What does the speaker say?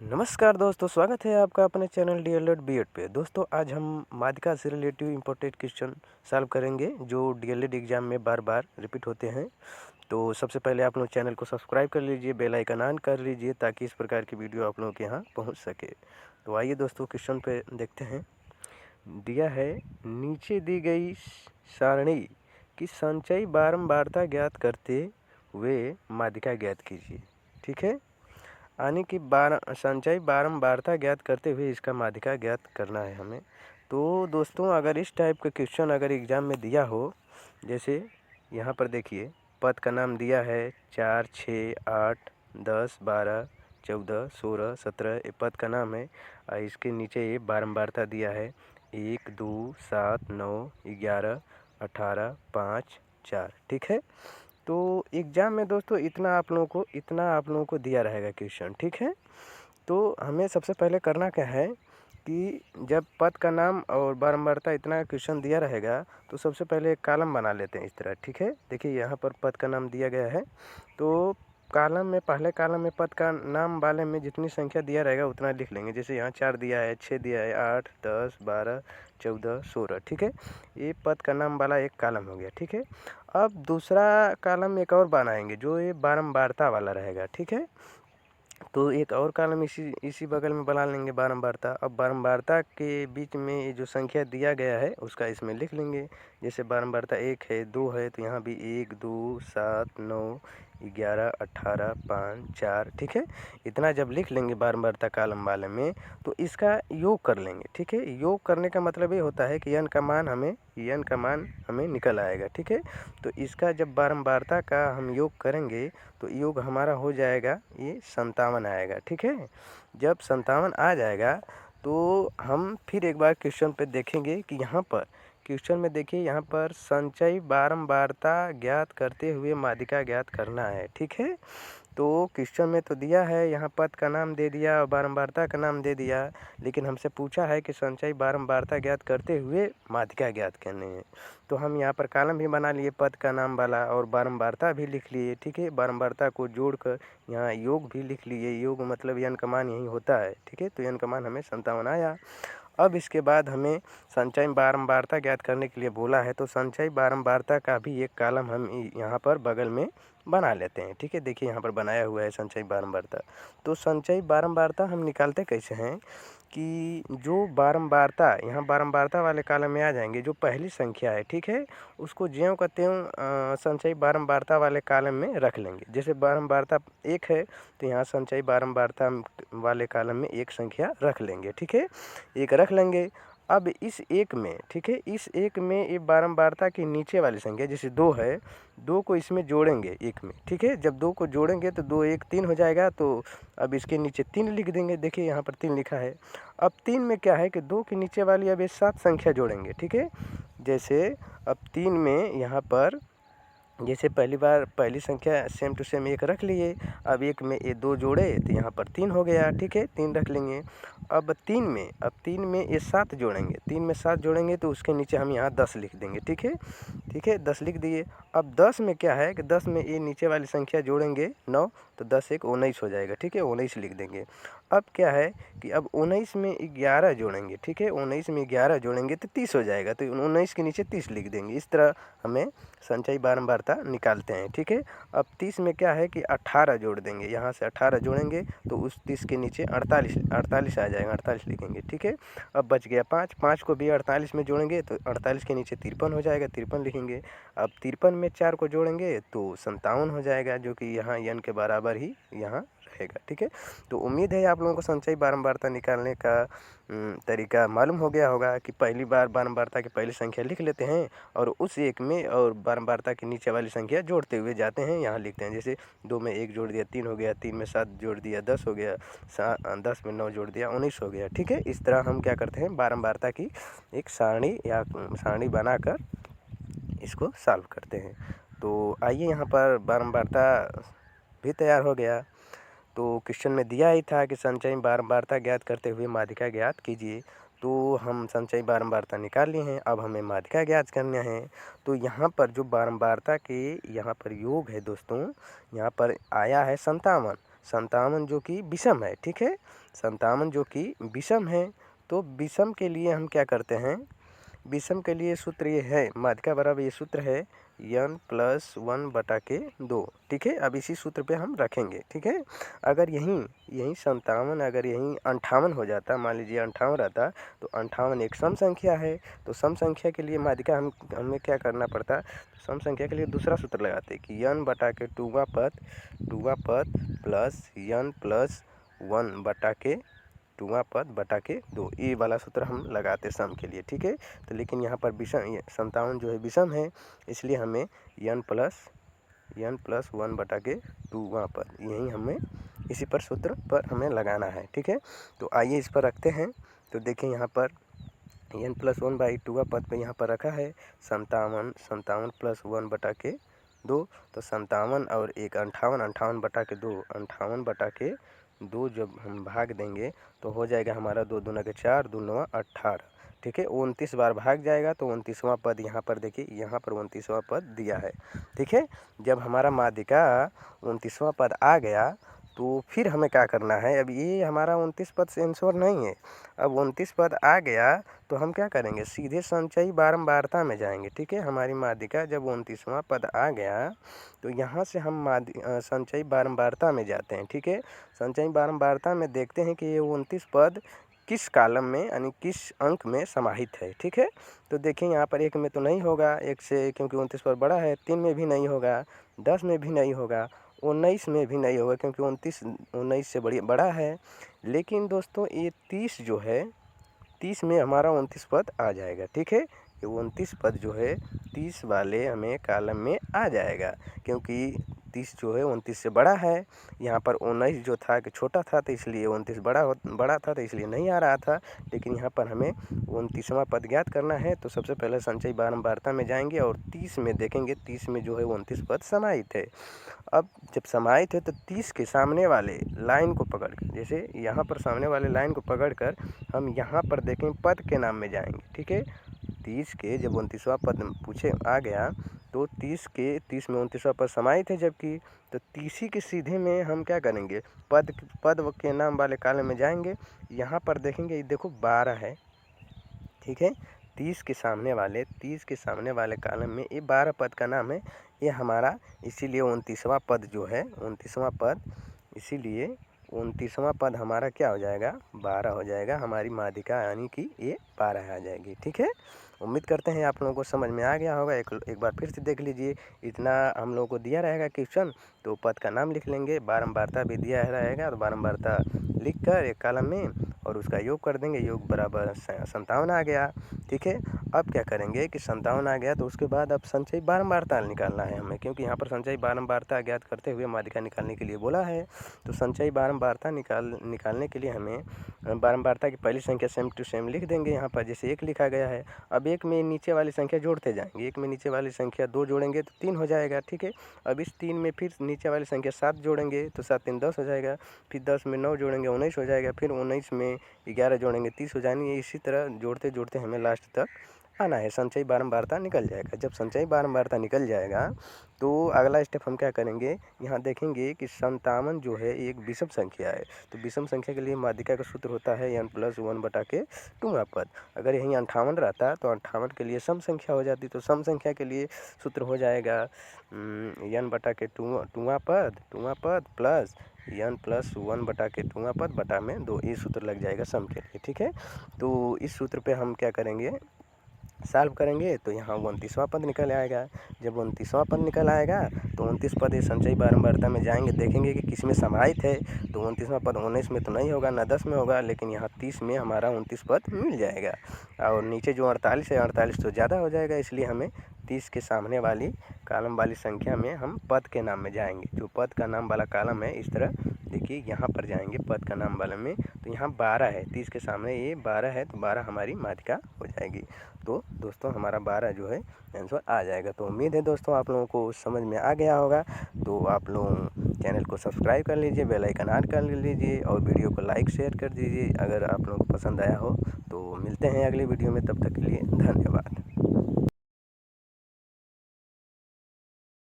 नमस्कार दोस्तों, स्वागत है आपका अपने चैनल डीएलएड बीएड पे। दोस्तों आज हम माध्यिका से रिलेटिव इम्पोर्टेंट क्वेश्चन सॉल्व करेंगे जो डीएलएड एग्जाम में बार बार रिपीट होते हैं। तो सबसे पहले आप लोग चैनल को सब्सक्राइब कर लीजिए, बेल आइकन ऑन कर लीजिए ताकि इस प्रकार की वीडियो आप लोगों के यहाँ पहुँच सके। तो आइए दोस्तों क्वेश्चन पे देखते हैं। दिया है नीचे दी गई सारणी की संचयी बारंबारता ज्ञात करते हुए माध्यिका ज्ञात कीजिए। ठीक है, यानी कि संचयी बारंबारता ज्ञात करते हुए इसका माध्यिका ज्ञात करना है हमें। तो दोस्तों अगर इस टाइप का क्वेश्चन अगर एग्ज़ाम में दिया हो, जैसे यहाँ पर देखिए पद का नाम दिया है 4, 6, 8, 10, 12, 14, 16, 17 ये पद का नाम है और इसके नीचे ये बारंबारता दिया है 1, 2, 7, 9, 11, 18, 5, 4। ठीक है, तो एग्ज़ाम में दोस्तों इतना आप लोगों को दिया रहेगा क्वेश्चन। ठीक है, तो हमें सबसे पहले करना क्या है कि जब पद का नाम और बारंबारता इतना क्वेश्चन दिया रहेगा तो सबसे पहले एक कॉलम बना लेते हैं इस तरह। ठीक है, देखिए यहाँ पर पद का नाम दिया गया है, तो कॉलम में पहले कॉलम में पद का नाम वाले में जितनी संख्या दिया रहेगा उतना लिख लेंगे। जैसे यहाँ 4 दिया है, 6 दिया है, 8, 10, 12, 14, 16। ठीक है, ये पद का नाम वाला एक कॉलम हो गया। ठीक है, अब दूसरा कॉलम एक और बनाएंगे जो ये बारंबारता वाला रहेगा। ठीक है, तो एक और कॉलम इसी बगल में बना लेंगे बारंबारता। अब बारंबारता के बीच में ये जो संख्या दिया गया है उसका इसमें लिख लेंगे। जैसे बारंबारता 1 है, 2 है, तो यहाँ भी 1, 2, 7, 9, 11, 18, 5, 4। ठीक है, इतना जब लिख लेंगे बारंबारता कॉलम वाले में तो इसका योग कर लेंगे। ठीक है, योग करने का मतलब ये होता है कि n का मान हमें निकल आएगा। ठीक है, तो इसका जब बारंबारता का हम योग करेंगे तो योग हमारा हो जाएगा ये 57 आएगा। ठीक है, जब 57 आ जाएगा तो हम फिर एक बार क्वेश्चन पे देखेंगे कि यहाँ पर क्वेश्चन में देखिए यहाँ पर संचयी बारंबारता ज्ञात करते हुए माध्यिका ज्ञात करना है। ठीक है, तो क्वेश्चन में तो दिया है यहाँ पद का नाम दे दिया और बारंबारता का नाम दे दिया, लेकिन हमसे पूछा है कि संचयी बारंबारता ज्ञात करते हुए माध्यिका ज्ञात करनी है। तो हम यहाँ पर कॉलम भी बना लिए पद का नाम वाला और बारंबारता भी लिख लिए। ठीक है, बारंबारता को जोड़कर यहाँ योग भी लिख लिए। योग मतलब n का मान यही होता है। ठीक है, तो n का मान हमें 57 आया। अब इसके बाद हमें संचयी बारंबारता ज्ञात करने के लिए बोला है, तो संचयी बारंबारता का भी एक कॉलम हम यहाँ पर बगल में बना लेते हैं। ठीक है, देखिए यहाँ पर बनाया हुआ है संचयी बारंबारता। तो संचयी बारंबारता हम निकालते कैसे हैं कि जो बारंबारता यहाँ बारंबारता वाले कॉलम में आ जाएंगे, जो पहली संख्या है ठीक है उसको ज्यों का त्यों संचयी बारंबारता वाले कॉलम में रख लेंगे। जैसे बारंबारता 1 है तो यहाँ संचयी बारंबारता वाले कॉलम में एक संख्या रख लेंगे। ठीक है, एक रख लेंगे। अब इस एक में ठीक है, इस एक में ये बारंबारता की नीचे वाली संख्या जैसे 2 है, 2 को इसमें जोड़ेंगे एक में। ठीक है, जब 2 को जोड़ेंगे तो 2 1 3 हो जाएगा। तो अब इसके नीचे 3 लिख देंगे। देखिए यहाँ पर 3 लिखा है। अब 3 में क्या है कि 2 के नीचे वाली अब ये 7 संख्या जोड़ेंगे। ठीक है, जैसे अब 3 में यहाँ पर जैसे पहली बार पहली संख्या सेम टू सेम एक रख लिए, अब एक में ये 2 जोड़े तो यहाँ पर 3 हो गया। ठीक है, 3 रख लेंगे। अब 3 में ये 7 जोड़ेंगे, 3 में 7 जोड़ेंगे तो उसके नीचे हम यहाँ 10 लिख देंगे। ठीक है, 10 लिख दिए। अब 10 में क्या है कि 10 में ये नीचे वाली संख्या जोड़ेंगे 9, तो 10 1 19 हो जाएगा। ठीक है, 19 लिख देंगे। अब क्या है कि अब 19 में 11 जोड़ेंगे। ठीक है, 19 में 11 जोड़ेंगे तो 30 हो जाएगा, तो 19 के नीचे 30 लिख देंगे। इस तरह हमें संचयी बारंबारता निकालते हैं। ठीक है, अब 30 में क्या है कि 18 जोड़ देंगे, यहाँ से 18 जोड़ेंगे तो उस 30 के नीचे 48 आ जाएगा, 48 लिखेंगे। ठीक है, अब बच गया 5 को भी 48 में जोड़ेंगे तो 48 के नीचे 53 हो जाएगा, 53 लिखेंगे। अब 53 में 4 को जोड़ेंगे तो 57 हो जाएगा, जो कि यहाँ n के बराबर ही यहाँ रहेगा। ठीक है, तो उम्मीद है आप लोगों को संचयी बारंबारता निकालने का तरीका मालूम हो गया होगा कि पहली बार बारंबारता की पहली संख्या लिख लेते हैं और उस एक में और बारंबारता के नीचे वाली संख्या जोड़ते हुए जाते हैं, यहाँ लिखते हैं। जैसे 2 में 1 जोड़ दिया 3 हो गया, 3 में 7 जोड़ दिया 10 हो गया, 10 में 9 जोड़ दिया 19 हो गया। ठीक है, इस तरह हम क्या करते हैं बारंबारता की एक सारणी बनाकर इसको सॉल्व करते हैं। तो आइए यहाँ पर बारंबारता भी तैयार हो गया। तो क्वेश्चन में दिया ही था कि संचयी बारंबारता ज्ञात करते हुए माध्यिका ज्ञात कीजिए। तो हम संचयी बारंबारता निकाल लिए हैं, अब हमें माध्यिका ज्ञात करना है। तो यहाँ पर जो बारंबारता के यहाँ पर योग है दोस्तों, यहाँ पर आया है 57। 57 जो कि विषम है, ठीक है। 57 जो कि विषम है, तो विषम के लिए हम क्या करते हैं, विषम के लिए सूत्र ये है, माध्यिका बराबर ये सूत्र है n+1/2, ठीक है। अब इसी सूत्र पे हम रखेंगे, ठीक है। अगर यहीं 57 अगर यहीं 58 हो जाता, मान लीजिए 58 रहता, तो 58 एक सम संख्या है। तो सम संख्या के लिए माध्यिका हमें क्या करना पड़ता, तो सम संख्या के लिए दूसरा सूत्र लगाते कि n/2वां पद प्लस n+1/2वां पद बटा के 2, ये वाला सूत्र हम लगाते सम के लिए, ठीक है। तो लेकिन यहाँ पर विषम 57 जो है विषम है, इसलिए हमें n+1/2वां पद यही हमें इसी पर सूत्र पर हमें लगाना है, ठीक है। तो आइए इस पर रखते हैं। तो देखिए यहाँ पर n+1/2वां पद पे यहाँ पर रखा है 57 +1/2, तो 57 और 1 58, 58/2 जब हम भाग देंगे तो हो जाएगा हमारा 2 दूना के 4, 2 9 18, ठीक है। 29 बार भाग जाएगा तो 29वां पद यहाँ पर देखिए, यहाँ पर 29वां पद दिया है, ठीक है। जब हमारा माध्यिका 29वां पद आ गया तो फिर हमें क्या करना है, अब ये हमारा 29 पद से आंसर नहीं है। अब 29 पद आ गया तो हम क्या करेंगे, सीधे संचयी बारंबारता में जाएंगे, ठीक है। हमारी माध्यिका जब 29वां पद आ गया तो यहाँ से हम संचयी बारंबारता में जाते हैं, ठीक है। संचयी बारंबारता में देखते हैं कि ये 29 पद किस कॉलम में यानी किस अंक में समाहित है, ठीक है। तो देखें यहाँ पर 1 में तो नहीं होगा, 1 से क्योंकि 29 पद बड़ा है, 3 में भी नहीं होगा, 10 में भी नहीं होगा, 19 में भी नहीं होगा क्योंकि 19 से बड़ा है। लेकिन दोस्तों ये 30 जो है, 30 में हमारा 29 पद आ जाएगा, ठीक है। ये 29 पद जो है 30 वाले हमें कॉलम में आ जाएगा, क्योंकि 30 जो है 29 से बड़ा है। यहाँ पर 19 जो था कि छोटा था, तो इसलिए 29 बड़ा था, तो इसलिए नहीं आ रहा था। लेकिन यहाँ पर हमें 29वां पद ज्ञात करना है, तो सबसे पहले संचयी बारंबारता में जाएंगे और 30 में देखेंगे, 30 में जो है 29 पद समाहित है। अब जब समाहित है तो 30 के सामने वाले लाइन को पकड़कर, जैसे यहाँ पर सामने वाले लाइन को पकड़कर हम यहाँ पर देखें पद के नाम में जाएंगे, ठीक है। 30 के जब 29वां पद पूछे आ गया तो 30 में 29वां पद समाहित है, जबकि तो 30 के सीधे में हम क्या करेंगे, पद के नाम वाले कॉलम में जाएंगे। यहाँ पर देखेंगे, देखो 12 है, ठीक है। 30 के सामने वाले कॉलम में ये 12 पद का नाम है, ये हमारा, इसीलिए 29वां पद जो है 29वां पद, इसीलिए 29वां पद हमारा क्या हो जाएगा, 12 हो जाएगा। हमारी माध्यिका यानी कि ये 12 आ जाएगी, ठीक है। उम्मीद करते हैं आप लोगों को समझ में आ गया होगा। एक बार फिर से देख लीजिए, इतना हम लोगों को दिया रहेगा क्वेश्चन, तो पद का नाम लिख लेंगे, बारंबारता भी दिया रहेगा, तो बारंबारता लिख कर एक कॉलम में और उसका योग कर देंगे, योग बराबर 57 आ गया, ठीक है। अब क्या करेंगे कि 57 आ गया तो उसके बाद अब संचयी बारंबारता निकालना है हमें, क्योंकि यहाँ पर संचयी बारंबारता ज्ञात करते हुए माध्यिका निकालने के लिए बोला है। तो संचयी बारंबारता निकालने के लिए हमें बारंबारता की पहली संख्या सेम टू सेम लिख देंगे। यहाँ पर जैसे 1 लिखा गया है, अब 1 में नीचे वाली संख्या जोड़ते जाएंगे, 1 में नीचे वाली संख्या 2 जोड़ेंगे तो 3 हो जाएगा, ठीक है। अब इस 3 में फिर नीचे वाली संख्या 7 जोड़ेंगे तो 7 3 10 हो जाएगा, फिर 10 में 9 जोड़ेंगे 19 हो जाएगा, फिर 19 में 11 जोड़ेंगे 30 हो जाएंगे। इसी तरह जोड़ते जोड़ते हमें लास्ट तक आना है, संचयी बारंबारता निकल जाएगा। जब संचयी बारंबारता निकल जाएगा तो अगला स्टेप हम क्या करेंगे, यहाँ देखेंगे कि 57 जो है एक विषम संख्या है, तो विषम संख्या के लिए माध्यिका का सूत्र होता है n+1/2वां पद। अगर यहीं 58 रहता तो 58 के लिए सम संख्या हो जाती, तो सम संख्या के लिए सूत्र हो जाएगा n/2वां पद प्लस n+1/2वां पद बटा में 2, ये सूत्र लग जाएगा सम के लिए, ठीक है। तो इस सूत्र पे हम क्या करेंगे, सॉल्व करेंगे तो यहाँ 29वां पद निकल आएगा। जब 29वां पद निकल आएगा तो 29 पद इस संचयी बारंबारता में जाएंगे, देखेंगे कि किस में समाहित है। तो 29वां पद 19 में तो नहीं होगा, ना 10 में होगा, लेकिन यहाँ 30 में हमारा 29 पद मिल जाएगा। और नीचे जो 48 है, 48 तो ज़्यादा हो जाएगा, इसलिए हमें 30 के सामने वाली कॉलम वाली संख्या में हम पद के नाम में जाएंगे। जो पद का नाम वाला कॉलम है, इस तरह देखिए यहाँ पर जाएंगे पद का नाम वाले में, तो यहाँ 12 है, 30 के सामने ये 12 है, तो 12 हमारी माध्यिका हो जाएगी। तो दोस्तों हमारा 12 जो है आंसर आ जाएगा। तो उम्मीद है दोस्तों आप लोगों को समझ में आ गया होगा। तो आप लोग चैनल को सब्सक्राइब कर लीजिए, बेल आइकन ऑन कर लीजिए और वीडियो को लाइक शेयर कर दीजिए अगर आप लोगों को पसंद आया हो। तो मिलते हैं अगली वीडियो में, तब तक के लिए धन्यवाद।